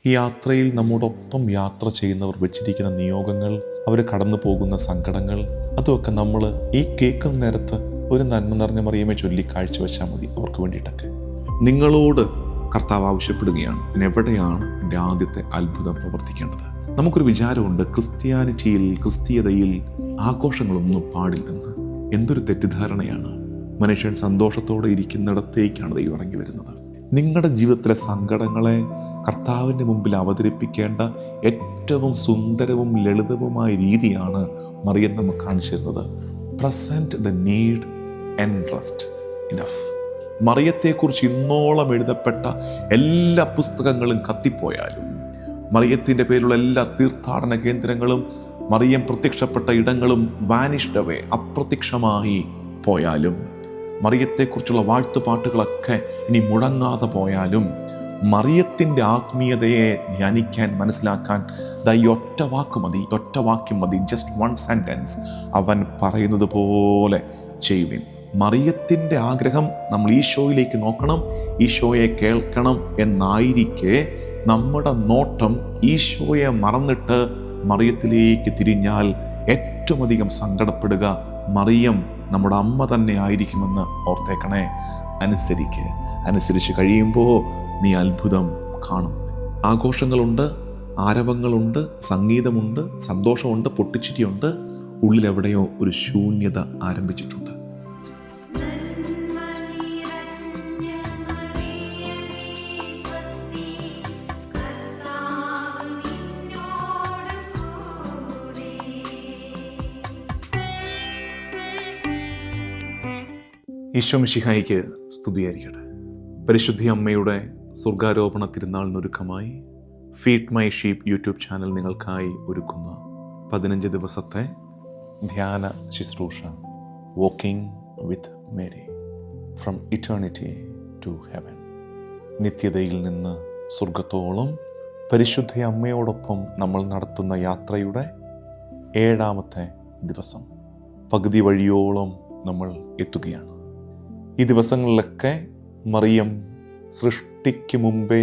ഈ യാത്രയിൽ നമ്മോടൊപ്പം യാത്ര ചെയ്യുന്നവർ വെച്ചിരിക്കുന്ന നിയോഗങ്ങൾ, അവർ കടന്നു പോകുന്ന സങ്കടങ്ങൾ, അതുമൊക്കെ നമ്മൾ ഈ കേൾക്കുന്ന നേരത്ത് ഒരു നന്മ നിറഞ്ഞ മറിയമേ ചൊല്ലി കാഴ്ചവെച്ചാൽ മതി. അവർക്ക് വേണ്ടിയിട്ടൊക്കെ നിങ്ങളോട് കർത്താവ് ആവശ്യപ്പെടുകയാണ്, എവിടെയാണ് എൻ്റെ ആദ്യത്തെ അത്ഭുതം പ്രവർത്തിക്കേണ്ടത്? നമുക്കൊരു വിചാരമുണ്ട്, ക്രിസ്തീയതയിൽ ആഘോഷങ്ങളൊന്നും പാടില്ലെന്ന്. എന്തൊരു തെറ്റിദ്ധാരണയാണ്. മനുഷ്യൻ സന്തോഷത്തോടെ ഇരിക്കുന്നിടത്തേക്കാണ് ദൈവം ഇറങ്ങി വരുന്നത്. നിങ്ങളുടെ ജീവിതത്തിലെ സങ്കടങ്ങളെ കർത്താവിൻ്റെ മുമ്പിൽ അവതരിപ്പിക്കേണ്ട ഏറ്റവും സുന്ദരവും ലളിതവുമായ രീതിയാണ് മറിയം നമുക്ക് കാണിച്ചു തരുന്നത്. Present the need and rest enough. മറിയത്തെക്കുറിച്ച് ഇന്നോളം എഴുതപ്പെട്ട എല്ലാ പുസ്തകങ്ങളും കത്തിപ്പോയാലും, മറിയത്തിൻ്റെ പേരിലുള്ള എല്ലാ തീർത്ഥാടന കേന്ദ്രങ്ങളും, മറിയം പ്രത്യക്ഷപ്പെട്ട ഇടങ്ങളും വാനിഷ്ഡ് അവേ, അപ്രത്യക്ഷമായി പോയാലും, മറിയത്തെക്കുറിച്ചുള്ള വാഴ്ത്തുപാട്ടുകളൊക്കെ ഇനി മുഴങ്ങാതെ പോയാലും, മറിയത്തിൻ്റെ ആത്മീയതയെ ധ്യാനിക്കാൻ, മനസ്സിലാക്കാൻ ഈ ഒറ്റ വാക്യം മതി, ജസ്റ്റ് വൺ സെൻറ്റൻസ്. അവൻ പറയുന്നത് പോലെ ചെയ്യുവിൻ. മറിയത്തിൻ്റെ ആഗ്രഹം നമ്മൾ ഈശോയിലേക്ക് നോക്കണം, ഈശോയെ കേൾക്കണം എന്നായിരിക്കെ നമ്മുടെ നോട്ടം ഈശോയെ മറന്നിട്ട് മറിയത്തിലേക്ക് തിരിഞ്ഞാൽ ഏറ്റവും അധികം സങ്കടപ്പെടുക മറിയം നമ്മുടെ അമ്മ തന്നെ ആയിരിക്കുമെന്ന് ഓർത്തേക്കണേ. അനുസരിച്ച് കഴിയുമ്പോൾ നീ അത്ഭുതം കാണും. ആഘോഷങ്ങളുണ്ട്, ആരവങ്ങളുണ്ട്, സംഗീതമുണ്ട്, സന്തോഷമുണ്ട്, പൊട്ടിച്ചിരിയുണ്ട്. ഉള്ളിലെവിടെയോ ഒരു ശൂന്യത ആരംഭിച്ചിട്ടുണ്ട്. ഈശോ മിശിഹായിക്ക് സ്തുതിയായിരിക്കട്ടെ. പരിശുദ്ധ അമ്മയുടെ സ്വർഗാരോപണ തിരുനാളിനൊരുക്കമായി feed my sheep YouTube channel നിങ്ങൾക്കായി ഒരുക്കുന്ന 15 ദിവസത്തെ ധ്യാന ശുശ്രൂഷ, walking with Mary from eternity to heaven. നിത്യതയിൽ നിന്ന് സ്വർഗത്തോളം പരിശുദ്ധ അമ്മയോടൊപ്പം നമ്മൾ നടത്തുന്ന യാത്രയുടെ 7ാമത്തെ ദിവസം. പകുതി വഴിയോളം നമ്മൾ എത്തുകയാണ്. ഈ ദിവസങ്ങളിലൊക്കെ മറിയം സൃഷ്ടിക്ക് മുമ്പേ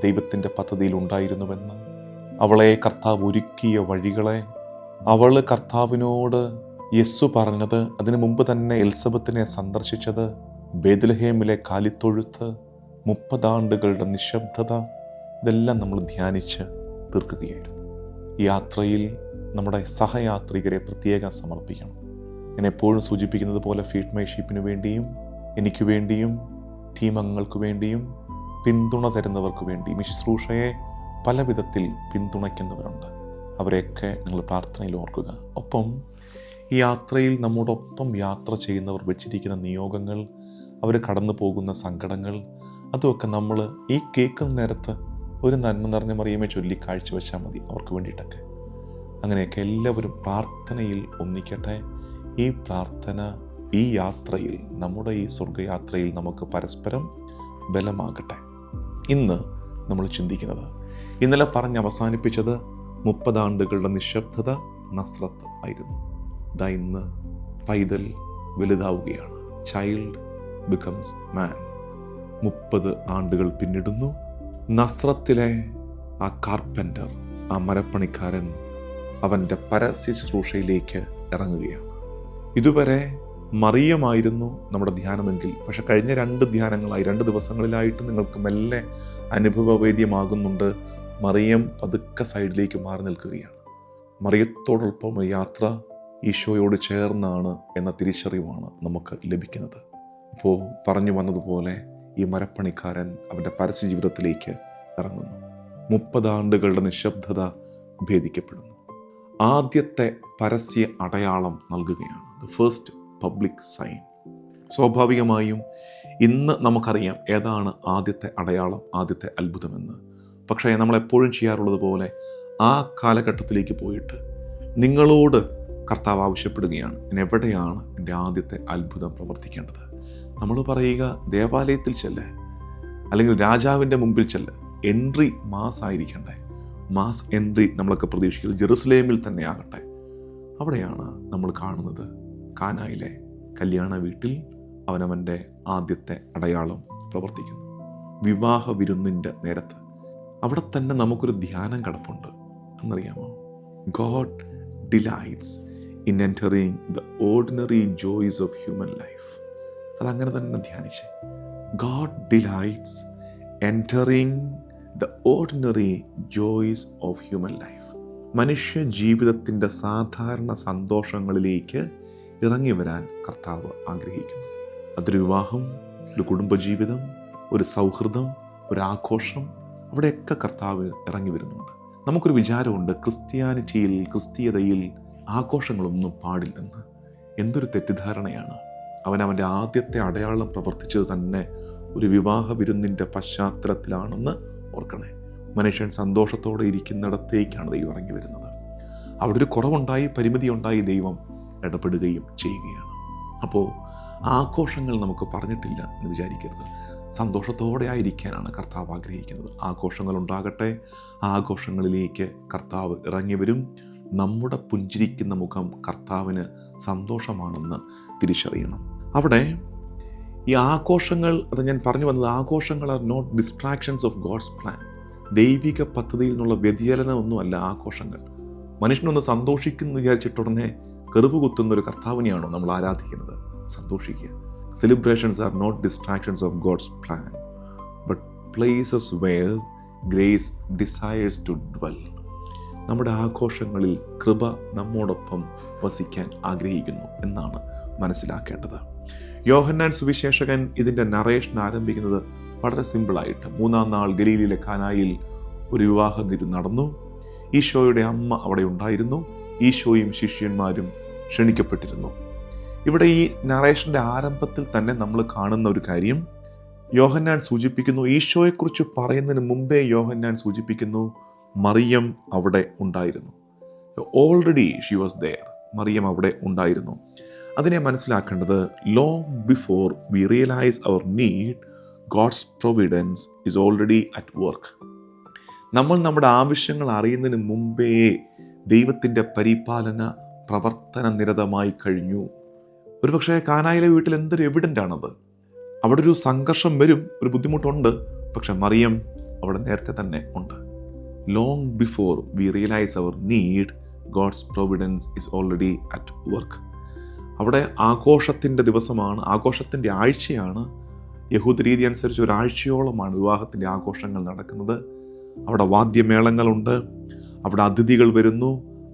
ദൈവത്തിൻ്റെ പദ്ധതിയിൽ ഉണ്ടായിരുന്നുവെന്ന്, അവളെ കർത്താവ് ഒരുക്കിയ വഴികളെ, അവൾ കർത്താവിനോട് യെസ്സു പറഞ്ഞത്, അതിനു മുമ്പ് തന്നെ എലിസബത്തിനെ സന്ദർശിച്ചത്, ബേത്ലഹേമിലെ കാലിത്തൊഴുത്ത്, 30 ആണ്ടുകളുടെ നിശബ്ദത, ഇതെല്ലാം നമ്മൾ ധ്യാനിച്ച് തീർക്കുകയായിരുന്നു. ഈ യാത്രയിൽ നമ്മുടെ സഹയാത്രികരെ പ്രത്യേകം സമർപ്പിക്കണം. ഞാൻ എപ്പോഴും സൂചിപ്പിക്കുന്നത് പോലെ ഫീഡ് മൈ ഷീപ്പിന് വേണ്ടിയും എനിക്ക് വേണ്ടിയും ടീം അംഗങ്ങൾക്ക് വേണ്ടിയും പിന്തുണ തരുന്നവർക്ക് വേണ്ടിയും ഈ ശുശ്രൂഷയെ പല വിധത്തിൽ പിന്തുണയ്ക്കുന്നവരുണ്ട്. അവരെയൊക്കെ നിങ്ങൾ പ്രാർത്ഥനയിൽ ഓർക്കുക. ഒപ്പം ഈ യാത്രയിൽ നമ്മോടൊപ്പം യാത്ര ചെയ്യുന്നവർ വെച്ചിരിക്കുന്ന നിയോഗങ്ങൾ, അവർ കടന്നു പോകുന്ന സങ്കടങ്ങൾ, അതുമൊക്കെ നമ്മൾ ഈ കേൾക്കുന്ന നേരത്ത് ഒരു നന്മ നിറഞ്ഞ മറിയമേ ചൊല്ലി കാഴ്ചവെച്ചാൽ മതി. അവർക്ക് വേണ്ടിയിട്ടൊക്കെ അങ്ങനെയൊക്കെ എല്ലാവരും പ്രാർത്ഥനയിൽ ഒന്നിക്കട്ടെ. ഈ പ്രാർത്ഥന ഈ യാത്രയിൽ, നമ്മുടെ ഈ സ്വർഗയാത്രയിൽ നമുക്ക് പരസ്പരം ബലമാകട്ടെ. ഇന്ന് നമ്മൾ ചിന്തിക്കുന്നത്, ഇന്നലെ പറഞ്ഞ് അവസാനിപ്പിച്ചത് 30 ആണ്ടുകളുടെ നിശബ്ദത നസ്രത്ത് ആയിരുന്നു. ഇന്ന് പൈതൽ വലുതാവുകയാണ്. ചൈൽഡ് ബിക്കംസ് മാൻ. 30 ആണ്ടുകൾ പിന്നിടുന്നു. നസ്രത്തിലെ ആ കാർപ്പൻ്റർ, ആ മരപ്പണിക്കാരൻ, അവൻ്റെ പരസ്യ ശുശ്രൂഷയിലേക്ക് ഇറങ്ങുകയാണ്. ഇതുവരെ മറിയമായിരുന്നു നമ്മുടെ ധ്യാനമെങ്കിൽ, പക്ഷെ കഴിഞ്ഞ 2 ധ്യാനങ്ങളായി, 2 ദിവസങ്ങളിലായിട്ട് നിങ്ങൾക്ക് മെല്ലെ അനുഭവവേദ്യമാകുന്നുണ്ട്. മറിയം പതുക്കെ സൈഡിലേക്ക് മാറി നിൽക്കുകയാണ്. മറിയത്തോടൊപ്പം യാത്ര ഈശോയോട് ചേർന്നാണ് എന്ന തിരിച്ചറിവാണ് നമുക്ക് ലഭിക്കുന്നത്. അപ്പോൾ പറഞ്ഞു വന്നതുപോലെ ഈ മരപ്പണിക്കാരൻ അവൻ്റെ പരസ്യ ജീവിതത്തിലേക്ക് ഇറങ്ങുന്നു. 30 ആണ്ടുകളുടെ നിശബ്ദത ഭേദിക്കപ്പെടുന്നു. ആദ്യത്തെ പരസ്യ അടയാളം നൽകുകയാണ്. The first public sign. സ്വാഭാവികമായും ഇന്ന് നമുക്കറിയാം ഏതാണ് ആദ്യത്തെ അടയാളം, ആദ്യത്തെ അത്ഭുതമെന്ന്. പക്ഷേ നമ്മളെപ്പോഴും ചെയ്യാറുള്ളത് പോലെ ആ കാലഘട്ടത്തിലേക്ക് പോയിട്ട് നിങ്ങളോട് കർത്താവ് ആവശ്യപ്പെടുകയാണ്, എവിടെയാണ് എൻ്റെ ആദ്യത്തെ അത്ഭുതം പ്രവർത്തിക്കേണ്ടത്? നമ്മൾ പറയുക, ദേവാലയത്തിൽ ചെല്ല്, അല്ലെങ്കിൽ രാജാവിൻ്റെ മുമ്പിൽ ചെല്ല്. എൻട്രി മാസ് ആയിരിക്കണ്ടേ? മാസ് എൻട്രി നമ്മളൊക്കെ പ്രതീക്ഷിക്കുന്നത് ജെറുസലേമിൽ തന്നെ ആകട്ടെ. അവിടെയാണ് നമ്മൾ കാണുന്നത്, കാനായിലെ കല്യാണ വീട്ടിൽ അവനവൻ്റെ ആദ്യത്തെ അടയാളം പ്രവർത്തിക്കുന്നു. വിവാഹ വിരുന്നിൻ്റെ നേരത്ത് അവിടെ തന്നെ നമുക്കൊരു ധ്യാനം കിടപ്പുണ്ട്. എന്നറിയാമോ? God delights in entering the ordinary joys of human life. അതങ്ങനെ തന്നെ ധ്യാനിച്ച്. God delights entering the ordinary joys of human life. മനുഷ്യ ജീവിതത്തിൻ്റെ സാധാരണ സന്തോഷങ്ങളിലേക്ക് ഇറങ്ങി വരാൻ കർത്താവ് ആഗ്രഹിക്കുന്നു. അതൊരു വിവാഹം, ഒരു കുടുംബജീവിതം, ഒരു സൗഹൃദം, ഒരു ആഘോഷം, അവിടെയൊക്കെ കർത്താവ് ഇറങ്ങി വരുന്നുണ്ട്. നമുക്കൊരു വിചാരമുണ്ട്, ക്രിസ്തീയതയിൽ ആഘോഷങ്ങളൊന്നും പാടില്ലെന്ന്. എന്തൊരു തെറ്റിദ്ധാരണയാണ്. അവൻ്റെ ആദ്യത്തെ അടയാളം പ്രവർത്തിച്ചത് തന്നെ ഒരു വിവാഹ വിരുന്നിൻ്റെ പശ്ചാത്തലത്തിലാണെന്ന് ഓർക്കണേ. മനുഷ്യൻ സന്തോഷത്തോടെ ഇരിക്കുന്നിടത്തേക്കാണ് ദൈവം ഇറങ്ങി വരുന്നത്. അവിടെ ഒരു കുറവുണ്ടായി, പരിമിതിയുണ്ടായി, ദൈവം ഇടപെടുകയും ചെയ്യുകയാണ്. അപ്പോൾ ആഘോഷങ്ങൾ നമുക്ക് പറഞ്ഞിട്ടില്ല എന്ന് വിചാരിക്കരുത്. സന്തോഷത്തോടെ ആയിരിക്കാനാണ് കർത്താവ് ആഗ്രഹിക്കുന്നത്. ആഘോഷങ്ങൾ ഉണ്ടാകട്ടെ. ആഘോഷങ്ങളിലേക്ക് കർത്താവ് ഇറങ്ങി വരും. നമ്മുടെ പുഞ്ചിരിക്കുന്ന മുഖം കർത്താവിന് സന്തോഷമാണെന്ന് തിരിച്ചറിയണം. അവിടെ ഈ ആഘോഷങ്ങൾ, അത് ഞാൻ പറഞ്ഞു വന്നത്, ആഘോഷങ്ങൾ are not distractions of God's plan. ദൈവിക പദ്ധതിയിൽ നിന്നുള്ള വ്യതിചലനമൊന്നുമല്ല ആഘോഷങ്ങൾ. മനുഷ്യനൊന്ന് സന്തോഷിക്കുന്നു വിചാരിച്ചിട്ടുടനെ കെറുവ് കുത്തുന്നൊരു കർത്താവിനെയാണോ നമ്മൾ ആരാധിക്കുന്നത്? സന്തോഷിക്കുക. Celebrations are not distractions of God's plan but places where grace desires to dwell. നമ്മുടെ ആഘോഷങ്ങളിൽ കൃപ നമ്മോടൊപ്പം വസിക്കാൻ ആഗ്രഹിക്കുന്നു എന്നാണ് മനസ്സിലാക്കേണ്ടത്. യോഹന്നാൻ സുവിശേഷകൻ ഇതിൻ്റെ നറേഷൻ ആരംഭിക്കുന്നത് വളരെ സിമ്പിളായിട്ട്. 3-ാം നാൾ ഗലീലിയിലെ കാനായിൽ ഒരു വിവാഹ വിരുന്ന് നടന്നു. ഈശോയുടെ അമ്മ അവിടെ ഉണ്ടായിരുന്നു. ഈശോയും ശിഷ്യന്മാരും ക്ഷണിക്കപ്പെട്ടിരുന്നു. ഇവിടെ ഈ നറേഷൻ്റെ ആരംഭത്തിൽ തന്നെ നമ്മൾ കാണുന്ന ഒരു കാര്യം യോഹന്നാൻ സൂചിപ്പിക്കുന്നു. ഈശോയെക്കുറിച്ച് പറയുന്നതിന് മുമ്പേ യോഹന്നാൻ സൂചിപ്പിക്കുന്നു, മറിയം അവിടെ ഉണ്ടായിരുന്നു. Already she was there. Mariam അവിടെ ഉണ്ടായിരുന്നു. അതിനെ മനസ്സിലാക്കേണ്ടത്, long before we realize our need, God's providence is already at work. നമ്മൾ നമ്മുടെ ആവശ്യങ്ങൾ അറിയുന്നതിന് മുമ്പേ ദൈവത്തിൻ്റെ പരിപാലന പ്രവർത്തന നിരതമായി കഴിഞ്ഞു. ഒരുപക്ഷെ കാനായിലെ വീട്ടിൽ എന്തൊരു എവിഡൻ്റ് ആണത്. അവിടെ ഒരു സംഘർഷം വരും, ഒരു ബുദ്ധിമുട്ടുണ്ട്. പക്ഷെ മറിയം അവിടെ നേരത്തെ തന്നെ ഉണ്ട്. Long before we realize our need, God's providence is already at work. അവിടെ ആഘോഷത്തിൻ്റെ ദിവസമാണ്, ആഘോഷത്തിൻ്റെ ആഴ്ചയാണ്. യഹൂദ രീതി അനുസരിച്ച് ഒരാഴ്ചയോളമാണ് വിവാഹത്തിൻ്റെ ആഘോഷങ്ങൾ നടക്കുന്നത്. അവിടെ വാദ്യമേളങ്ങളുണ്ട്, അവിടെ അതിഥികൾ വരുന്നു,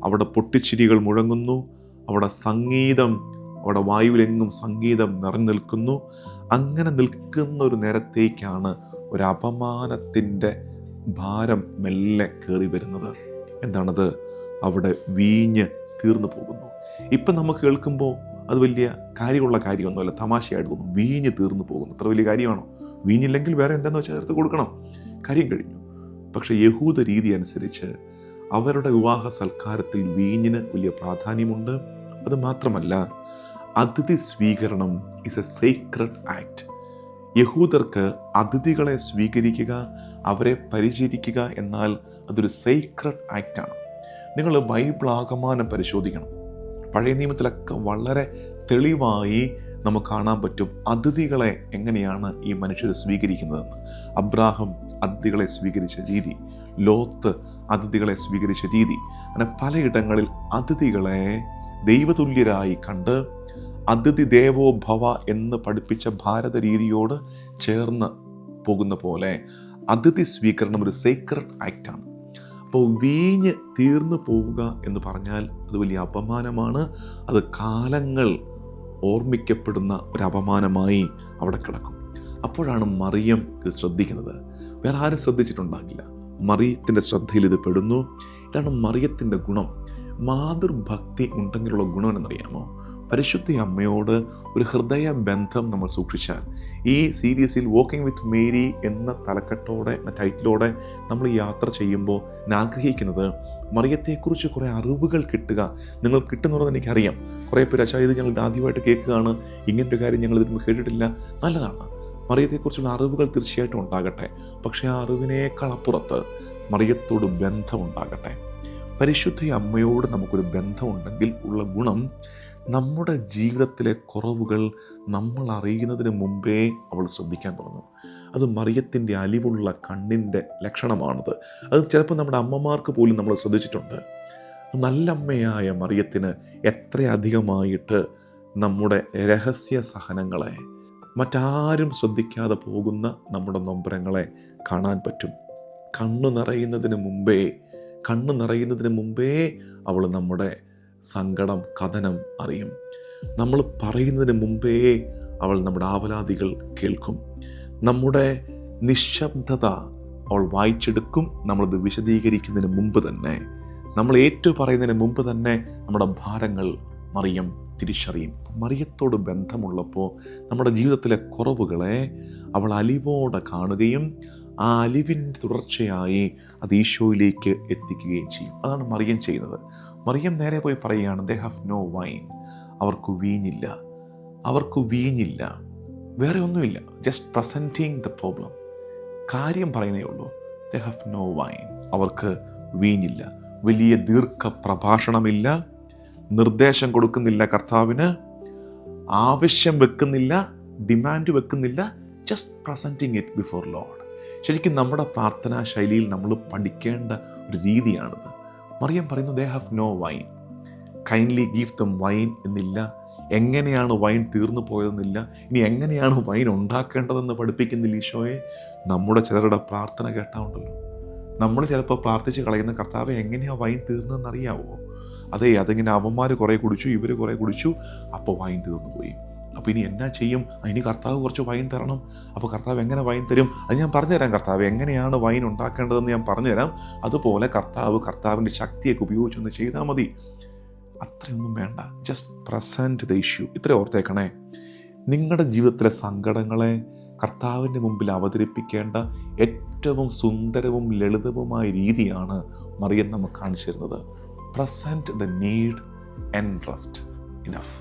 അവിടെ പൊട്ടിച്ചിരികൾ മുഴങ്ങുന്നു, അവിടെ സംഗീതം, അവിടെ വായുവിലെങ്ങും സംഗീതം നിറഞ്ഞു നിൽക്കുന്നു. അങ്ങനെ നിൽക്കുന്ന ഒരു നേരത്തേക്കാണ് ഒരു അപമാനത്തിൻ്റെ ഭാരം മെല്ലെ കയറി വരുന്നത്. എന്താണത്? അവിടെ വീഞ്ഞ് തീർന്നു പോകുന്നു. ഇപ്പം നമുക്ക് കേൾക്കുമ്പോൾ അത് വലിയ കാര്യമുള്ള കാര്യമൊന്നുമല്ല, തമാശയായിട്ട് തോന്നും. വീഞ്ഞ് തീർന്നു പോകുന്നു, അത്ര വലിയ കാര്യമാണോ? വീഞ്ഞില്ലെങ്കിൽ വേറെ എന്താണെന്ന് വെച്ചാൽ ചേർത്ത് കൊടുക്കണം, കാര്യം കഴിഞ്ഞു. പക്ഷെ യഹൂദ രീതി അനുസരിച്ച് അവരുടെ വിവാഹ സൽക്കാരത്തിൽ വീഞ്ഞിന് വലിയ പ്രാധാന്യമുണ്ട്. അത് മാത്രമല്ല, അതിഥി സ്വീകരണം ഇസ് എ സേക്രഡ് ആക്ട്. യഹൂദർക്ക് അതിഥികളെ സ്വീകരിക്കുക, അവരെ പരിചരിക്കുക എന്നാൽ അതൊരു സേക്രഡ് ആക്റ്റാണ്. നിങ്ങൾ ബൈബിൾ ആകമാനം പരിശോധിക്കണം. പഴയ നിയമത്തിലൊക്കെ വളരെ തെളിവായി നമുക്ക് കാണാൻ പറ്റും അതിഥികളെ എങ്ങനെയാണ് ഈ മനുഷ്യർ സ്വീകരിക്കുന്നതെന്ന്. അബ്രാഹം അതിഥികളെ സ്വീകരിച്ച രീതി, ലോത്ത് അതിഥികളെ സ്വീകരിച്ച രീതി, അങ്ങനെ പലയിടങ്ങളിൽ അതിഥികളെ ദൈവതുല്യരായി കണ്ട് അതിഥി ദേവോ ഭവ എന്ന് പഠിപ്പിച്ച ഭാരത രീതിയോട് ചേർന്ന് പോകുന്ന പോലെ അതിഥി സ്വീകരണം ഒരു സേക്രഡ് ആക്റ്റാണ്. അപ്പോൾ വീഞ്ഞ് തീർന്നു പോവുക എന്ന് പറഞ്ഞാൽ അത് വലിയ അപമാനമാണ്. അത് കാലങ്ങൾ ഓർമ്മിക്കപ്പെടുന്ന ഒരു അപമാനമായി അവിടെ കിടക്കും. അപ്പോഴാണ് മറിയം ഇത് ശ്രദ്ധിക്കുന്നത്. വേറെ ആരും ശ്രദ്ധിച്ചിട്ടുണ്ടാകില്ല. മറിയത്തിൻ്റെ ശ്രദ്ധയിൽ ഇത് പെടുന്നു. ഇതാണ് മറിയത്തിൻ്റെ ഗുണം. മാതൃഭക്തി ഉണ്ടെങ്കിലുള്ള ഗുണം എന്നറിയാമോ? പരിശുദ്ധ അമ്മയോട് ഒരു ഹൃദയ ബന്ധം നമ്മൾ സൂക്ഷിച്ചാൽ, ഈ സീരീസിൽ വാക്കിംഗ് വിത്ത് മേരി എന്ന തലക്കെട്ടോടെ, ടൈറ്റിലോടെ നമ്മൾ യാത്ര ചെയ്യുമ്പോൾ ഞാൻ ആഗ്രഹിക്കുന്നത് മറിയത്തെക്കുറിച്ച് കുറേ അറിവുകൾ കിട്ടുക. നിങ്ങൾ കിട്ടുന്നുണ്ടെന്ന് എനിക്കറിയാം. കുറേ പേര് ഇത് ഞങ്ങൾ ആദ്യമായിട്ട് കേൾക്കുകയാണ്, ഇങ്ങനൊരു കാര്യം ഞങ്ങൾ ഇതിന് കേട്ടിട്ടില്ല. നല്ലതാണ്. മറിയത്തെക്കുറിച്ചുള്ള അറിവുകൾ തീർച്ചയായിട്ടും ഉണ്ടാകട്ടെ. പക്ഷേ ആ അറിവിനേക്കാൾ അപ്പുറത്ത് മറിയത്തോട് ബന്ധമുണ്ടാകട്ടെ. പരിശുദ്ധ അമ്മയോട് നമുക്കൊരു ബന്ധമുണ്ടെങ്കിൽ ഉള്ള ഗുണം, നമ്മുടെ ജീവിതത്തിലെ കുറവുകൾ നമ്മൾ അറിയുന്നതിന് മുമ്പേ അവൾ ശ്രദ്ധിക്കാൻ തുടങ്ങും. അത് മറിയത്തിൻ്റെ അലിവുള്ള കണ്ണിൻ്റെ ലക്ഷണമാണത്. അത് ചിലപ്പോൾ നമ്മുടെ അമ്മമാർക്ക് പോലും നമ്മൾ ശ്രദ്ധിച്ചിട്ടുണ്ട്. നല്ലമ്മയായ മറിയത്തിന് എത്രയധികമായിട്ട് നമ്മുടെ രഹസ്യ സഹനങ്ങളെ, മറ്റാരും ശ്രദ്ധിക്കാതെ പോകുന്ന നമ്മുടെ നൊമ്പരങ്ങളെ കാണാൻ പറ്റും. കണ്ണു നിറയുന്നതിന് മുമ്പേ അവൾ നമ്മുടെ സങ്കടം, കഥനം അറിയും. നമ്മൾ പറയുന്നതിന് മുമ്പേ അവൾ നമ്മുടെ ആവലാതികൾ കേൾക്കും. നമ്മുടെ നിശബ്ദത അവൾ വായിച്ചെടുക്കും. നമ്മളത് വിശദീകരിക്കുന്നതിന് മുമ്പ് തന്നെ, നമ്മൾ പറയുന്നതിന് മുമ്പ് തന്നെ നമ്മുടെ ഭാരങ്ങൾ മറിയം തിരിച്ചറിയും. മറിയത്തോട് ബന്ധമുള്ളപ്പോൾ നമ്മുടെ ജീവിതത്തിലെ കുറവുകളെ അവൾ അലിവോടെ കാണുകയും ആ അലിവിൻ്റെ തുടർച്ചയായി അത് ഈശോയിലേക്ക് എത്തിക്കുകയും ചെയ്യും. അതാണ് മറിയം ചെയ്യുന്നത്. മറിയം നേരെ പോയി പറയുകയാണ്, ദേ ഹാവ് നോ വൈൻ. അവർക്ക് വീഞ്ഞില്ല. വേറെ ഒന്നുമില്ല. Just presenting the problem. കാര്യം പറയുന്നേ ഉള്ളൂ. They have no wine. അവർക്ക് വീഞ്ഞില്ല. വലിയ ദീർഘപ്രഭാഷണമില്ല, നിർദ്ദേശം കൊടുക്കുന്നില്ല, കർത്താവിന് ആവശ്യം വെക്കുന്നില്ല, ഡിമാൻഡ് വെക്കുന്നില്ല. Just presenting it before Lord. ശരിക്കും നമ്മുടെ പ്രാർത്ഥനാ ശൈലിയിൽ നമ്മൾ പഠിക്കേണ്ട ഒരു രീതിയാണിത്. മറിയം പറയുന്നു, they have no wine, kindly give them wine എന്നില്ല. എങ്ങനെയാണ് വൈൻ തീർന്നു പോയതെന്നില്ല. ഇനി എങ്ങനെയാണ് വൈൻ ഉണ്ടാക്കേണ്ടതെന്ന് പഠിപ്പിക്കുന്നില്ല ഈശോയെ. നമ്മുടെ ചിലരുടെ പ്രാർത്ഥന കേട്ടാവുണ്ടല്ലോ, നമ്മൾ ചിലപ്പോൾ പ്രാർത്ഥിച്ച് കളയുന്ന, കർത്താവെ എങ്ങനെയാണ് വൈൻ തീർന്നതെന്ന് അറിയാവോ? അതിങ്ങനെ അവന്മാർ കുറേ കുടിച്ചു, ഇവർ കുറേ കുടിച്ചു, അപ്പോൾ വൈൻ തീർന്നു പോയി. അപ്പോൾ ഇനി എന്നാ ചെയ്യും? ഇനി കർത്താവ് കുറച്ച് വൈൻ തരണം. അപ്പോൾ കർത്താവ് എങ്ങനെ വൈൻ തരും? അത് ഞാൻ പറഞ്ഞുതരാം. കർത്താവ് എങ്ങനെയാണ് വൈൻ ഉണ്ടാക്കേണ്ടതെന്ന് ഞാൻ പറഞ്ഞുതരാം. അതുപോലെ കർത്താവിൻ്റെ ശക്തിയൊക്കെ ഉപയോഗിച്ചൊന്ന് ചെയ്താൽ മതി. അത്രയൊന്നും വേണ്ട. Just present the issue. ഇത്ര ഓർത്തേക്കണേ. നിങ്ങളുടെ ജീവിതത്തിലെ സങ്കടങ്ങളെ കർത്താവിൻ്റെ മുമ്പിൽ അവതരിപ്പിക്കേണ്ട ഏറ്റവും സുന്ദരവും ലളിതവുമായ രീതിയാണ് മറിയം നമുക്ക് കാണിച്ചു തരുന്നത്. Present the need and rest enough.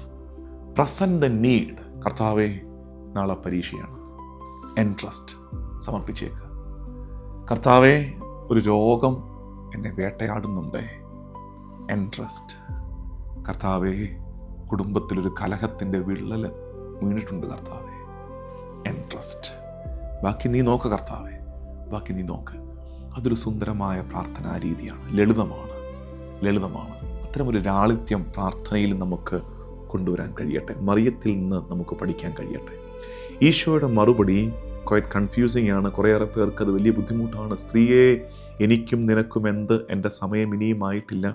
Present the need. കർത്താവേ, നാളെ പരീക്ഷയാണ്, ആൻഡ് റെസ്റ്റ് സമർപ്പിച്ചേക്ക്. കർത്താവേ, ഒരു രോഗം എന്നെ വേട്ടയാടുന്നുണ്ടേ, ആൻഡ് റെസ്റ്റ്. കർത്താവേ, കുടുംബത്തിലൊരു കലഹത്തിൻ്റെ വിള്ളൽ വീണിട്ടുണ്ട് കർത്താവേ, ആൻഡ് റെസ്റ്റ്. ബാക്കി നീ നോക്ക് കർത്താവേ, ബാക്കി നീ നോക്ക്. അതൊരു സുന്ദരമായ പ്രാർത്ഥനാ രീതിയാണ്. ലളിതമാണ്. അത്തരമൊരു ലാളിത്യം പ്രാർത്ഥനയിൽ നമുക്ക് കൊണ്ടുവരാൻ കഴിയട്ടെ. മറിയത്തിൽ നിന്ന് നമുക്ക് പഠിക്കാൻ കഴിയട്ടെ. ഈശോയുടെ മറുപടി ക്വൈറ്റ് കൺഫ്യൂസിങ് ആണ്. കുറേയേറെ പേർക്ക് അത് വലിയ ബുദ്ധിമുട്ടാണ്. സ്ത്രീയെ, എനിക്കും നിനക്കും എന്ത്, എൻ്റെ സമയം ഇനിയും ആയിട്ടില്ല.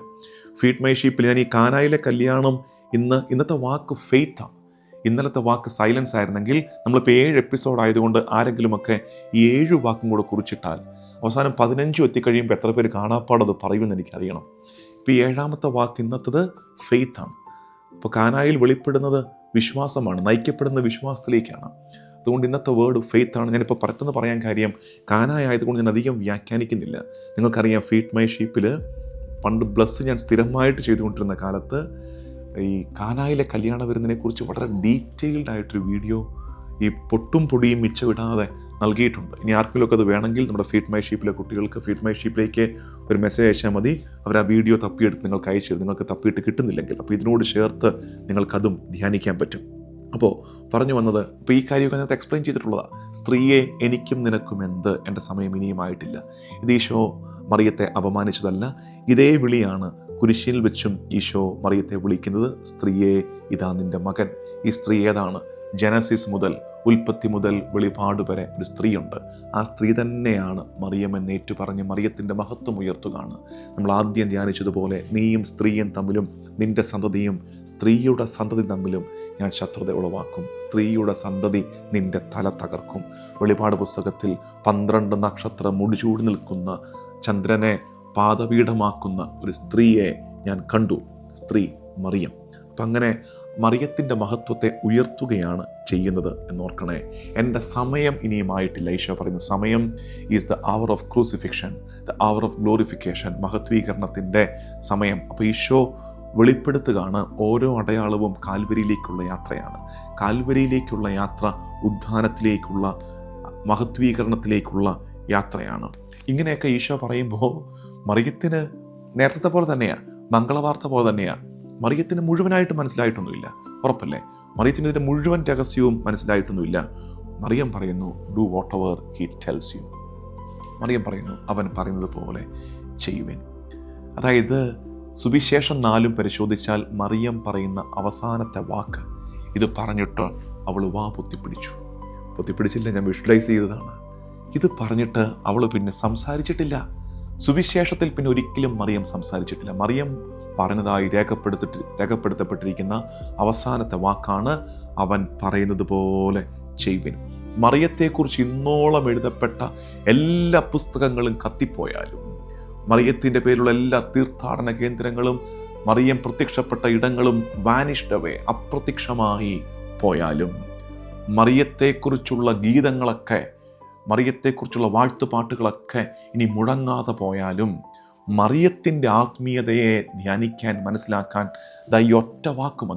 ഫീഡ് മൈ ഷീപ്പിൽ ഞാൻ ഈ കാനായിലെ കല്യാണം, ഇന്നത്തെ വാക്ക് ഫെയ്ത്താണ്. ഇന്നലത്തെ വാക്ക് സൈലൻസ് ആയിരുന്നെങ്കിൽ നമ്മളിപ്പോൾ 7 എപ്പിസോഡ് ആയതുകൊണ്ട് ആരെങ്കിലുമൊക്കെ ഈ 7 വാക്കും കൂടെ കുറിച്ചിട്ടാൽ അവസാനം 15 എത്തിക്കഴിയുമ്പോൾ എത്ര പേര് കാണാപ്പാടത് പറയുമെന്ന് എനിക്കറിയണം. ഇപ്പോൾ ഈ 7ാമത്തെ വാക്ക് ഇന്നത്തത് ഫെയ്ത്താണ്. അപ്പോൾ കാനായിൽ വെളിപ്പെടുന്നത് വിശ്വാസമാണ്, നയിക്കപ്പെടുന്ന വിശ്വാസത്തിലേക്കാണ്. അതുകൊണ്ട് ഇന്നത്തെ വേർഡ് ഫെയ്ത്താണ്. ഞാനിപ്പോൾ പെട്ടെന്ന് പറയാൻ കാര്യം, കാനായ ആയതുകൊണ്ട് ഞാൻ അധികം വ്യാഖ്യാനിക്കുന്നില്ല. നിങ്ങൾക്കറിയാം, ഫീഡ് മൈ ഷീപ്പിൽ പണ്ട് ബ്ലസ് ഞാൻ സ്ഥിരമായിട്ട് ചെയ്തുകൊണ്ടിരുന്ന കാലത്ത് ഈ കാനായിലെ കല്യാണ വിരുന്നിനെക്കുറിച്ച് വളരെ ഡീറ്റെയിൽഡ് ആയിട്ടൊരു വീഡിയോ ഈ പൊട്ടും പൊടിയും മിച്ചമിടാതെ നൽകിയിട്ടുണ്ട്. ഇനി ആർക്കെങ്കിലുമൊക്കെ അത് വേണമെങ്കിൽ നമ്മുടെ ഫീഡ് മൈ ഷീപ്പിലെ കുട്ടികൾക്ക് ഫീഡ് മൈ ഷീപ്പിലേക്ക് ഒരു മെസ്സേജ് അയച്ചാൽ മതി. അവർ ആ വീഡിയോ തപ്പിയെടുത്ത് നിങ്ങൾക്ക് അയച്ചു തരും, നിങ്ങൾക്ക് തപ്പിയിട്ട് കിട്ടുന്നില്ലെങ്കിൽ. അപ്പോൾ ഇതിനോട് ചേർത്ത് നിങ്ങൾക്കതും ധ്യാനിക്കാൻ പറ്റും. അപ്പോൾ പറഞ്ഞു വന്നത്, ഇപ്പോൾ ഈ കാര്യമൊക്കെ അതിനകത്ത് എക്സ്പ്ലെയിൻ ചെയ്തിട്ടുള്ളതാണ്. സ്ത്രീയെ, എനിക്കും നിനക്കും എന്ത്, എൻ്റെ സമയം ഇനിയുമായിട്ടില്ല. ഇത് ഈശോ മറിയത്തെ അപമാനിച്ചതല്ല. ഇതേ വിളിയാണ് കുരിശിൽ വെച്ചും ഈശോ മറിയത്തെ വിളിക്കുന്നത്. സ്ത്രീയെ, ഇതാ നിൻ്റെ മകൻ. ഈ സ്ത്രീ ഏതാണ്? ജനസിസ് മുതൽ, ഉൽപ്പത്തി മുതൽ വെളിപാട് വരെ ഒരു സ്ത്രീയുണ്ട്. ആ സ്ത്രീ തന്നെയാണ് മറിയം എന്ന് ഏറ്റുപറഞ്ഞ് മറിയത്തിൻ്റെ മഹത്വം ഉയർത്തുകയാണ്. നമ്മൾ ആദ്യം ധ്യാനിച്ചതുപോലെ, നീയും സ്ത്രീയും തമ്മിലും നിൻ്റെ സന്തതിയും സ്ത്രീയുടെ സന്തതി തമ്മിലും ഞാൻ ശത്രുത ഉളവാക്കും. സ്ത്രീയുടെ സന്തതി നിൻ്റെ തല തകർക്കും. വെളിപാട് പുസ്തകത്തിൽ 12 നക്ഷത്രം മുടിചൂടി നിൽക്കുന്ന, ചന്ദ്രനെ പാദപീഠമാക്കുന്ന ഒരു സ്ത്രീയെ ഞാൻ കണ്ടു. സ്ത്രീ മറിയം. അപ്പം അങ്ങനെ മറിയത്തിൻ്റെ മഹത്വത്തെ ഉയർത്തുകയാണ് ചെയ്യുന്നത് എന്നോർക്കണേ. എൻ്റെ സമയം ഇനിയുമായിട്ടില്ല. ഈശോ പറയുന്ന സമയം is the hour of crucifixion, the hour of glorification, മഹത്വീകരണത്തിൻ്റെ സമയം. അപ്പോൾ ഈശോ വെളിപ്പെടുത്തുകയാണ്, ഓരോ അടയാളവും കാൽവരിയിലേക്കുള്ള യാത്രയാണ്. കാൽവരിയിലേക്കുള്ള യാത്ര ഉദ്ധാനത്തിലേക്കുള്ള, മഹത്വീകരണത്തിലേക്കുള്ള യാത്രയാണ്. ഇങ്ങനെയൊക്കെ ഈശോ പറയുമ്പോൾ മറിയത്തിന് നേരത്തെ പോലെ തന്നെയാണ്, മംഗളവാർത്ത പോലെ തന്നെയാണ്. മറിയത്തിന് മുഴുവനായിട്ട് മനസ്സിലായിട്ടൊന്നുമില്ല, ഉറപ്പല്ലേ? മറിയത്തിന് ഇതിൻ്റെ മുഴുവൻ രഹസ്യവും മനസ്സിലായിട്ടൊന്നുമില്ല. മറിയം പറയുന്നു, do whatever he tells you. Mariam പറയുന്നു, അവൻ പറയുന്നത് പോലെ ചെയ്യുവിൻ. അതായത് സുവിശേഷം 4 പരിശോധിച്ചാൽ മറിയം പറയുന്ന അവസാനത്തെ വാക്ക് ഇത് പറഞ്ഞിട്ട് അവൾ വാ പൊത്തിപ്പിടിച്ചില്ല, ഞാൻ വിഷ്വലൈസ് ചെയ്തതാണ്. ഇത് പറഞ്ഞിട്ട് അവൾ പിന്നെ സംസാരിച്ചിട്ടില്ല. സുവിശേഷത്തിൽ പിന്നെ ഒരിക്കലും മറിയം സംസാരിച്ചിട്ടില്ല. മറിയം പറഞ്ഞതായി രേഖപ്പെടുത്തപ്പെട്ടിരിക്കുന്ന അവസാനത്തെ വാക്കാണ്, അവൻ പറയുന്നത് പോലെ ചെയ്യുവിൻ. മറിയത്തെക്കുറിച്ച് ഇന്നോളം എഴുതപ്പെട്ട എല്ലാ പുസ്തകങ്ങളും കത്തിപ്പോയാലും, മറിയത്തിൻ്റെ പേരിലുള്ള എല്ലാ തീർത്ഥാടന കേന്ദ്രങ്ങളും, മറിയം പ്രത്യക്ഷപ്പെട്ട ഇടങ്ങളും വാനിഷ്ഡ് അവേ, അപ്രത്യക്ഷമായി പോയാലും, മറിയത്തെക്കുറിച്ചുള്ള ഗീതങ്ങളൊക്കെ, മറിയത്തെക്കുറിച്ചുള്ള വാഴ്ത്തുപാട്ടുകളൊക്കെ ഇനി മുഴങ്ങാതെ പോയാലും, മറിയത്തിൻ്റെ ആത്മീയതയെ ധ്യാനിക്കാൻ, മനസ്സിലാക്കാൻ ഈ ഒറ്റ വാക്യം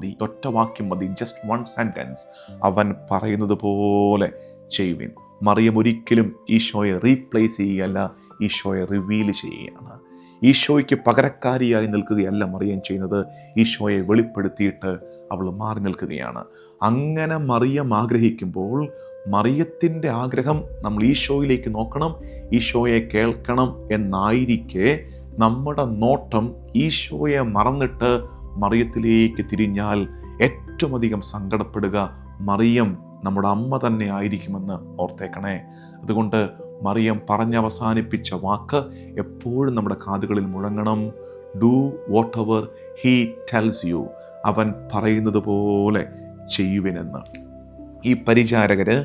മതി, ജസ്റ്റ് 1 സെൻറ്റൻസ്. അവൻ പറയുന്നത് പോലെ ചെയ്യുവിൻ. മറിയം ഒരിക്കലും ഈശോയെ റീപ്ലേസ് ചെയ്യുകയല്ല, ഈശോയെ റിവീൽ ചെയ്യുകയാണ്. ഈശോയ്ക്ക് പകരക്കാരിയായി നിൽക്കുകയല്ല മറിയം ചെയ്യുന്നത്, ഈശോയെ വെളിപ്പെടുത്തിയിട്ട് അവൾ മാറി നിൽക്കുകയാണ്. അങ്ങനെ മറിയം ആഗ്രഹിക്കുമ്പോൾ, മറിയത്തിൻ്റെ ആഗ്രഹം നമ്മൾ ഈശോയിലേക്ക് നോക്കണം, ഈശോയെ കേൾക്കണം എന്നായിരിക്കെ, നമ്മുടെ നോട്ടം ഈശോയെ മറന്നിട്ട് മറിയത്തിലേക്ക് തിരിഞ്ഞാൽ ഏറ്റവും അധികം സങ്കടപ്പെടുക മറിയം നമ്മുടെ അമ്മ തന്നെ ആയിരിക്കുമെന്ന് ഓർത്തേക്കണേ. അതുകൊണ്ട് മറിയം പറഞ്ഞവസാനിപ്പിച്ച വാക്ക് എപ്പോഴും നമ്മുടെ കാതുകളിൽ മുഴങ്ങണം. Do whatever he tells you. അവൻ പറയുന്നത് പോലെ ചെയ്യുവിനെന്ന്. ഈ പരിചാരകര്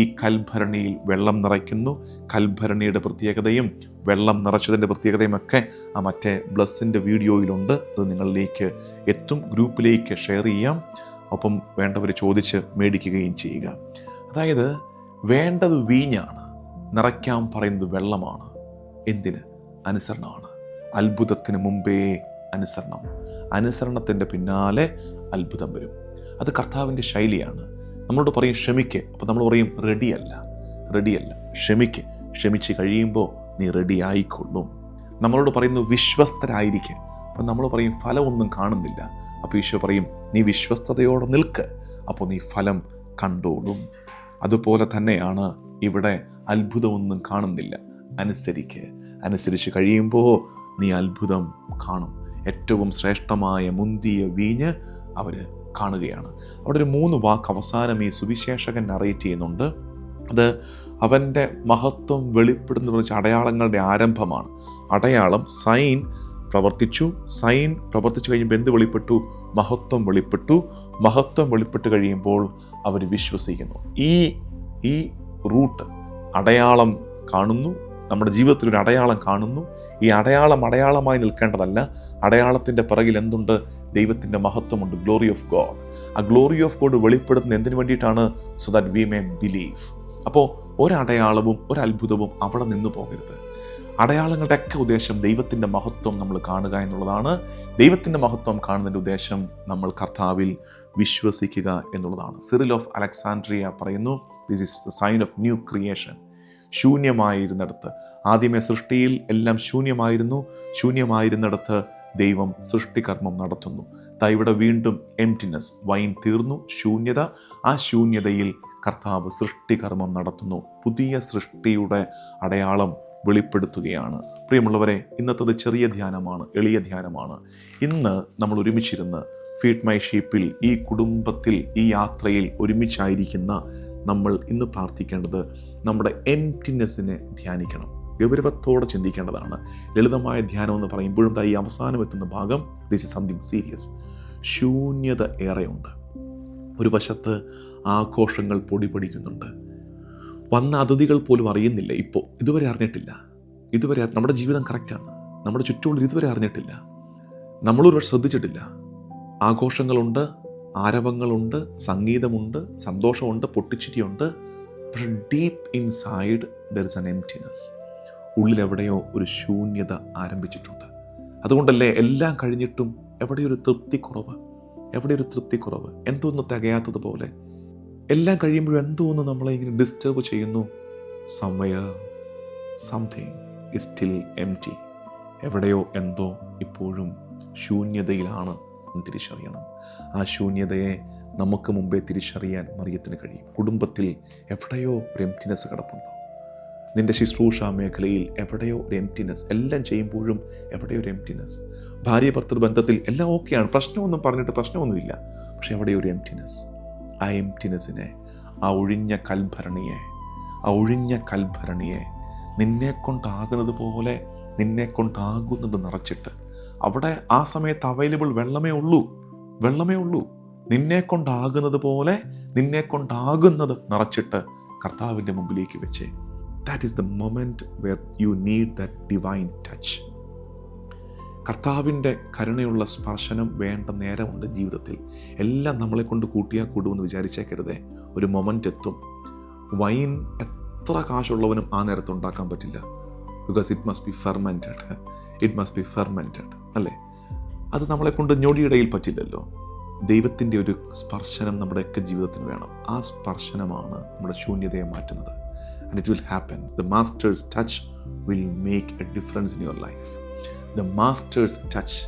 ഈ കൽഭരണിയിൽ വെള്ളം നിറയ്ക്കുന്നു. കൽഭരണിയുടെ പ്രത്യേകതയും വെള്ളം നിറച്ചതിൻ്റെ പ്രത്യേകതയും ഒക്കെ ആ മറ്റേ ബ്ലസ്സിൻ്റെ വീഡിയോയിലുണ്ട്. അത് നിങ്ങളിലേക്ക് എത്തും, ഗ്രൂപ്പിലേക്ക് ഷെയർ ചെയ്യാം. ഒപ്പം വേണ്ടവർ ചോദിച്ച് മേടിക്കുകയും ചെയ്യുക. അതായത് വേണ്ടത് വീഞ്ഞാണ്, നിറയ്ക്കാൻ പറയുന്നത് വെള്ളമാണ്. എന്തിന്? അനുസരണമാണ്. അത്ഭുതത്തിന് മുമ്പേ അനുസരണത്തിൻ്റെ പിന്നാലെ അത്ഭുതം വരും. അത് കർത്താവിൻ്റെ ശൈലിയാണ്. നമ്മളോട് പറയും ക്ഷമിക്ക്, അപ്പോൾ നമ്മൾ പറയും റെഡിയല്ല, ക്ഷമിച്ച് കഴിയുമ്പോൾ നീ റെഡി ആയിക്കൊള്ളും. നമ്മളോട് പറയുന്നു വിശ്വസ്തരായിരിക്കുക, അപ്പം നമ്മൾ പറയും ഫലമൊന്നും കാണുന്നില്ല, അപ്പോൾ ഈശോ പറയും നീ വിശ്വസ്തയോടെ നിൽക്ക്, അപ്പോൾ നീ ഫലം കണ്ടോളും. അതുപോലെ തന്നെയാണ് ഇവിടെ, അത്ഭുതമൊന്നും കാണുന്നില്ല, അനുസരിച്ച് കഴിയുമ്പോൾ നീ അത്ഭുതം കാണും. ഏറ്റവും ശ്രേഷ്ഠമായ മുന്തിയ വീഞ്ഞ് അവർ കാണുകയാണ്. അവിടെ ഒരു 3 വാക്ക് അവസാനം ഈ സുവിശേഷകൻ നറേറ്റ് ചെയ്യുന്നുണ്ട്. അത് അവൻ്റെ മഹത്വം വെളിപ്പെടുന്ന കുറച്ച് അടയാളങ്ങളുടെ ആരംഭമാണ്. അടയാളം സൈൻ പ്രവർത്തിച്ചു കഴിയുമ്പോൾ എന്ത് വെളിപ്പെട്ടു? മഹത്വം വെളിപ്പെട്ട് കഴിയുമ്പോൾ അവർ വിശ്വസിക്കുന്നു. ഈ റൂട്ട് അടയാളം കാണുന്നു, നമ്മുടെ ജീവിതത്തിൽ ഒരു അടയാളം കാണുന്നു. ഈ അടയാളമായി നിൽക്കേണ്ടതല്ല. അടയാളത്തിൻ്റെ പിറകിൽ എന്തുണ്ട്? ദൈവത്തിൻ്റെ മഹത്വമുണ്ട്, ഗ്ലോറി ഓഫ് ഗോഡ്. ആ ഗ്ലോറി ഓഫ് ഗോഡ് വെളിപ്പെടുത്തുന്ന എന്തിനു വേണ്ടിയിട്ടാണ്? So that we may believe. അപ്പോൾ ഒരടയാളവും ഒരത്ഭുതവും അവിടെ നിന്ന് പോകരുത്. അടയാളങ്ങളുടെയൊക്കെ ഉദ്ദേശം ദൈവത്തിൻ്റെ മഹത്വം നമ്മൾ കാണുക എന്നുള്ളതാണ്. ദൈവത്തിൻ്റെ മഹത്വം കാണുന്നതിൻ്റെ ഉദ്ദേശം നമ്മൾ കർത്താവിൽ വിശ്വസിക്കുക എന്നുള്ളതാണ്. സിറിൽ ഓഫ് അലക്സാൻഡ്രിയ പറയുന്നു, this is the sign of new creation. ശൂന്യമായിരുന്നിടത്ത്, ആദ്യമേ സൃഷ്ടിയിൽ എല്ലാം ശൂന്യമായിരുന്നിടത്ത് ദൈവം സൃഷ്ടികർമ്മം നടത്തുന്നു. ഇവിടെ വീണ്ടും എംപ്റ്റിനെസ്, വൈൻ തീർന്നു, ശൂന്യത. ആ ശൂന്യതയിൽ കർത്താവ് സൃഷ്ടികർമ്മം നടത്തുന്നു. പുതിയ സൃഷ്ടിയുടെ അടയാളം വെളിപ്പെടുത്തുകയാണ്. പ്രിയമുള്ളവരെ, ഇന്നത്തത് ചെറിയ ധ്യാനമാണ്, എളിയ ധ്യാനമാണ്. ഇന്ന് നമ്മൾ ഒരുമിച്ചിരുന്ന് ഫീഡ് മൈ ഷീപ്പിൽ, ഈ കുടുംബത്തിൽ, ഈ യാത്രയിൽ ഒരുമിച്ചായിരിക്കുന്ന നമ്മൾ ഇന്ന് പ്രാർത്ഥിക്കേണ്ടത് നമ്മുടെ എംപ്റ്റിനെസ്സിനെ ധ്യാനിക്കണം. ഗൗരവത്തോടെ ചിന്തിക്കേണ്ടതാണ്. ലളിതമായ ധ്യാനം എന്ന് പറയുമ്പോഴും ഈ അവസാനം എത്തുന്ന ഭാഗം, ദിസ് ഇസ് സംതിങ് സീരിയസ്. ശൂന്യത ഏറെയുണ്ട്. ഒരു വശത്ത് ആഘോഷങ്ങൾ പൊടിപൊടിക്കുന്നുണ്ട്. വന്ന അതിഥികൾ പോലും അറിയുന്നില്ല, ഇതുവരെ അറിഞ്ഞിട്ടില്ല. നമ്മുടെ ജീവിതം കറക്റ്റാണ്, നമ്മുടെ ചുറ്റുമുള്ള ഇതുവരെ അറിഞ്ഞിട്ടില്ല, നമ്മളൊരു ശ്രദ്ധിച്ചിട്ടില്ല. ആഘോഷങ്ങളുണ്ട്, ആരവങ്ങളുണ്ട്, സംഗീതമുണ്ട്, സന്തോഷമുണ്ട്, പൊട്ടിച്ചിരിയുണ്ട്. പക്ഷെ deep inside there is an emptiness. ഉള്ളിലെവിടെയോ ഒരു ശൂന്യത ആരംഭിച്ചിട്ടുണ്ട്. അതുകൊണ്ടല്ലേ എല്ലാം കഴിഞ്ഞിട്ടും എവിടെയൊരു തൃപ്തിക്കുറവ്, എന്തോന്ന് തികയാത്തതുപോലെ. എല്ലാം കഴിയുമ്പോഴും എന്തോന്ന് നമ്മളെ ഇങ്ങനെ ഡിസ്റ്റർബ് ചെയ്യുന്നു. somewhere something is still empty. എവിടെയോ എന്തോ ഇപ്പോഴും ശൂന്യതയിലാണ് തിരിച്ചറിയണം. ആ ശൂന്യതയെ നമുക്ക് മുമ്പേ തിരിച്ചറിയാൻ മറിയത്തിന് കഴിയും. കുടുംബത്തിൽ എവിടെയോ ഒരു എംപ്റ്റിനെസ് കിടപ്പുണ്ടോ? നിൻ്റെ ശുശ്രൂഷ മേഖലയിൽ എവിടെയോ ഒരു എംപ്റ്റിനെസ്, എല്ലാം ചെയ്യുമ്പോഴും എവിടെയോ ഒരു എംപ്റ്റിനെസ്. ഭാര്യ ഭർത്തൃ ബന്ധത്തിൽ എല്ലാം ഓക്കെയാണ്, പ്രശ്നമൊന്നും പറഞ്ഞിട്ട് പ്രശ്നമൊന്നുമില്ല, പക്ഷെ എവിടെയോ ഒരു എംപ്റ്റിനെസ്. ആ എംപ്റ്റിനെസ്സിനെ, ആ ഒഴിഞ്ഞ കൽഭരണിയെ നിന്നെക്കൊണ്ടാകുന്നത് പോലെ നിന്നെക്കൊണ്ടാകുന്നത് നിറച്ചിട്ട്, അവിടെ ആ സമയത്ത് അവൈലബിൾ വെള്ളമേ ഉള്ളൂ. നിന്നെക്കൊണ്ടാകുന്നത് പോലെ നിന്നെക്കൊണ്ടാകുന്നത് നിറച്ചിട്ട് കർത്താവിൻ്റെ മുമ്പിലേക്ക് വെച്ചേ. That is the moment where you need that divine touch. കർത്താവിൻ്റെ കരുണയുള്ള സ്പർശനം വേണ്ട നേരമുണ്ട് ജീവിതത്തിൽ. എല്ലാം നമ്മളെ കൊണ്ട് കൂട്ടിയാൽ കൂടുമെന്ന് വിചാരിച്ചേക്കരുതേ. ഒരു മൊമെൻ്റ് എത്തും. വൈൻ എത്ര കാശുള്ളവനും ആ നേരത്ത് ഉണ്ടാക്കാൻ പറ്റില്ല. Because it must be fermented അല്ലേ? അത് നമ്മളെ കൊണ്ട് ഞൊടിയിടയിൽ പറ്റില്ലല്ലോ. ദൈവത്തിൻ്റെ ഒരു സ്പർശനം നമ്മുടെയൊക്കെ ജീവിതത്തിന് വേണം. ആ സ്പർശനമാണ് നമ്മുടെ ശൂന്യതയെ മാറ്റുന്നത്. And it will happen. The master's touch will make a difference in your life. The master's touch.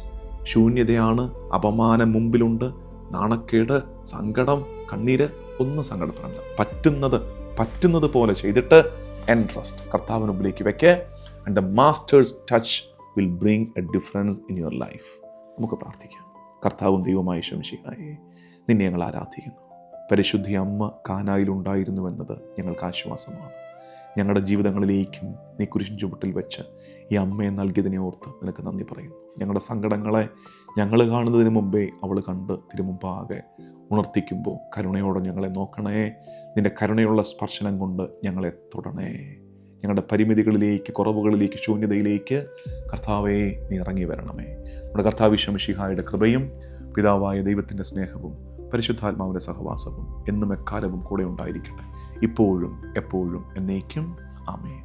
ശൂന്യതയാണ്, അപമാനം മുമ്പിലുണ്ട്, നാണക്കേട്, സങ്കടം, കണ്ണീര്, ഒന്നും സങ്കടപ്പെടണ്ട. പറ്റുന്നത് പോലെ ചെയ്തിട്ട് എൻട്രസ്റ്റ് കർത്താവിന് മുമ്പിലേക്ക് വെക്കേ. And the master's touch will bring a difference in your life. നമുക്ക് പ്രാർത്ഥിക്കാം. കർത്താവും ദൈവമായ ശംശിഹായേ, നിന്നെ ഞങ്ങൾ ആരാധിക്കുന്നു. പരിശുദ്ധി അമ്മ കാനായിലുണ്ടായിരുന്നുവെന്നത് ഞങ്ങൾക്ക് ആശ്വാസമാണ്. ഞങ്ങളുടെ ജീവിതങ്ങളിലേക്കും നീ കുരിശിൻ ചുവട്ടിൽ വെച്ച് ഈ അമ്മയെ നൽകിയതിനെ ഓർത്ത് നിനക്ക് നന്ദി പറയുന്നു. ഞങ്ങളുടെ സങ്കടങ്ങളെ ഞങ്ങൾ കാണുന്നതിന് മുമ്പേ അവൾ കണ്ട് തിരുമുമ്പാകെ ഉണർത്തിക്കുമ്പോൾ കരുണയോടെ ഞങ്ങളെ നോക്കണേ. നിൻ്റെ കരുണയുള്ള സ്പർശനം കൊണ്ട് ഞങ്ങളെ തൊടണേ. ഞങ്ങളുടെ പരിമിതികളിലേക്ക്, കുറവുകളിലേക്ക്, ശൂന്യതയിലേക്ക് കർത്താവേ നീ ഇറങ്ങി വരണമേ. നമ്മുടെ കർത്താവ് ശംശിഹായുടെ കൃപയും പിതാവായ ദൈവത്തിൻ്റെ സ്നേഹവും പരിശുദ്ധാത്മാവിൻ്റെ സഹവാസവും എന്നും എക്കാലവും കൂടെ ഉണ്ടായിരിക്കട്ടെ, ഇപ്പോഴും എപ്പോഴും എന്നേക്കും. ആമേൻ.